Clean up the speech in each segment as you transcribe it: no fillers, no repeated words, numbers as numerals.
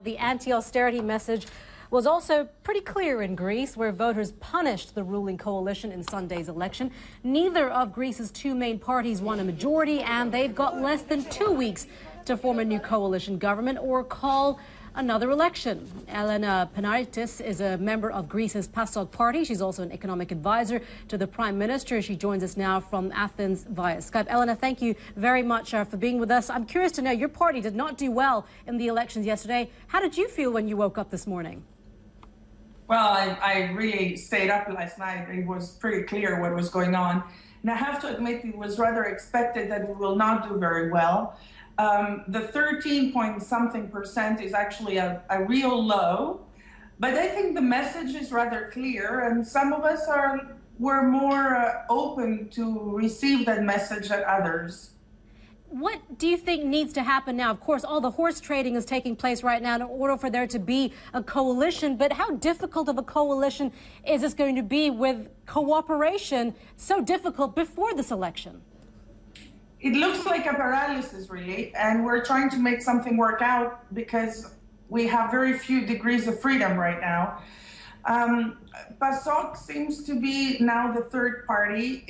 The anti-austerity message was also pretty clear in Greece, where voters punished the ruling coalition in Sunday's election. Neither of Greece's two main parties won a majority, and they've got less than 2 weeks to form a new coalition government or call another election. Elena Panaritis is a member of Greece's PASOK party. She's also an economic advisor to the Prime Minister. She joins us now from Athens via Skype. Elena, thank you very much for being with us. I'm curious to know, your party did not do well in the elections yesterday. How did you feel when you woke up this morning? Well, I really stayed up last night. It was pretty clear what was going on. And I have to admit, it was rather expected that we will not do very well. The 13-point-something% is actually a real low. But I think the message is rather clear, and some of us were more open to receive that message than others. What do you think needs to happen now? Of course, all the horse trading is taking place right now in order for there to be a coalition. But how difficult of a coalition is this going to be with cooperation so difficult before this election? It looks like a paralysis, really, and we're trying to make something work out because we have very few degrees of freedom right now. PASOK seems to be now the third party,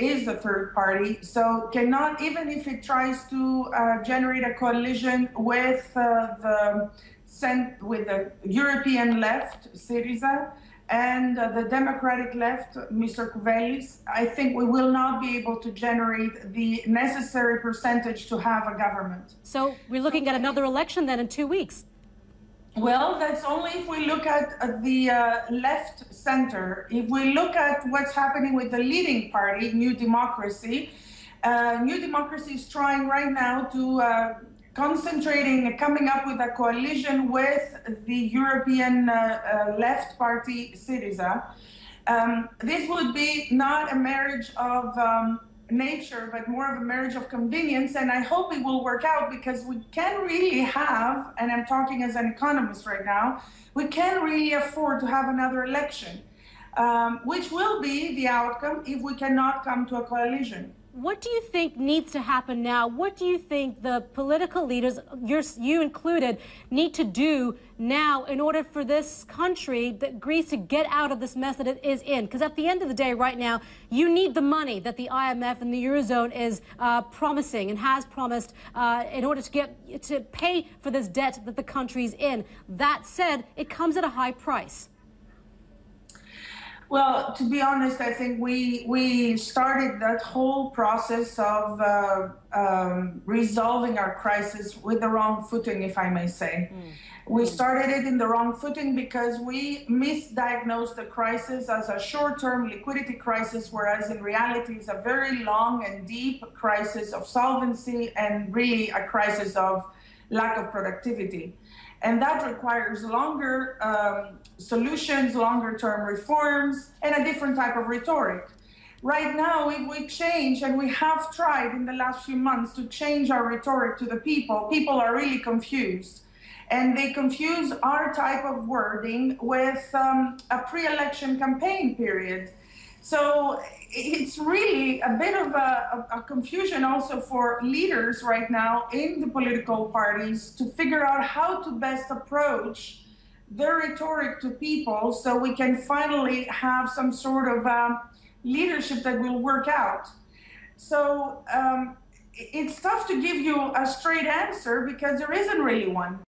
so cannot, even if it tries to generate a coalition with the European left, Syriza, and the Democratic left, Mr. Kouvelis, I think we will not be able to generate the necessary percentage to have a government. So we're looking at another election then in 2 weeks. Well, that's only if we look at the left center. If we look at what's happening with the leading party, New Democracy, New Democracy is trying right now to coming up with a coalition with the European left party, Syriza. This would be not a marriage of nature, but more of a marriage of convenience, and I hope it will work out, because we can really have, and I'm talking as an economist right now, we can really afford to have another election, which will be the outcome if we cannot come to a coalition. What do you think needs to happen now? What do you think the political leaders, you included, need to do now in order for this country, Greece, to get out of this mess that it is in? Because at the end of the day, right now, you need the money that the IMF and the Eurozone is promising and has promised in order to pay for this debt that the country's in. That said, it comes at a high price. Well, to be honest, I think we started that whole process of resolving our crisis with the wrong footing, if I may say. We started it in the wrong footing because we misdiagnosed the crisis as a short-term liquidity crisis, whereas in reality it's a very long and deep crisis of solvency and really a crisis of lack of productivity. And that requires longer solutions, longer-term reforms, and a different type of rhetoric. Right now, if we change, and we have tried in the last few months to change our rhetoric to the people, people are really confused. And they confuse our type of wording with a pre-election campaign period. So it's really a bit of a confusion also for leaders right now in the political parties to figure out how to best approach their rhetoric to people so we can finally have some sort of leadership that will work out. So it's tough to give you a straight answer because there isn't really one.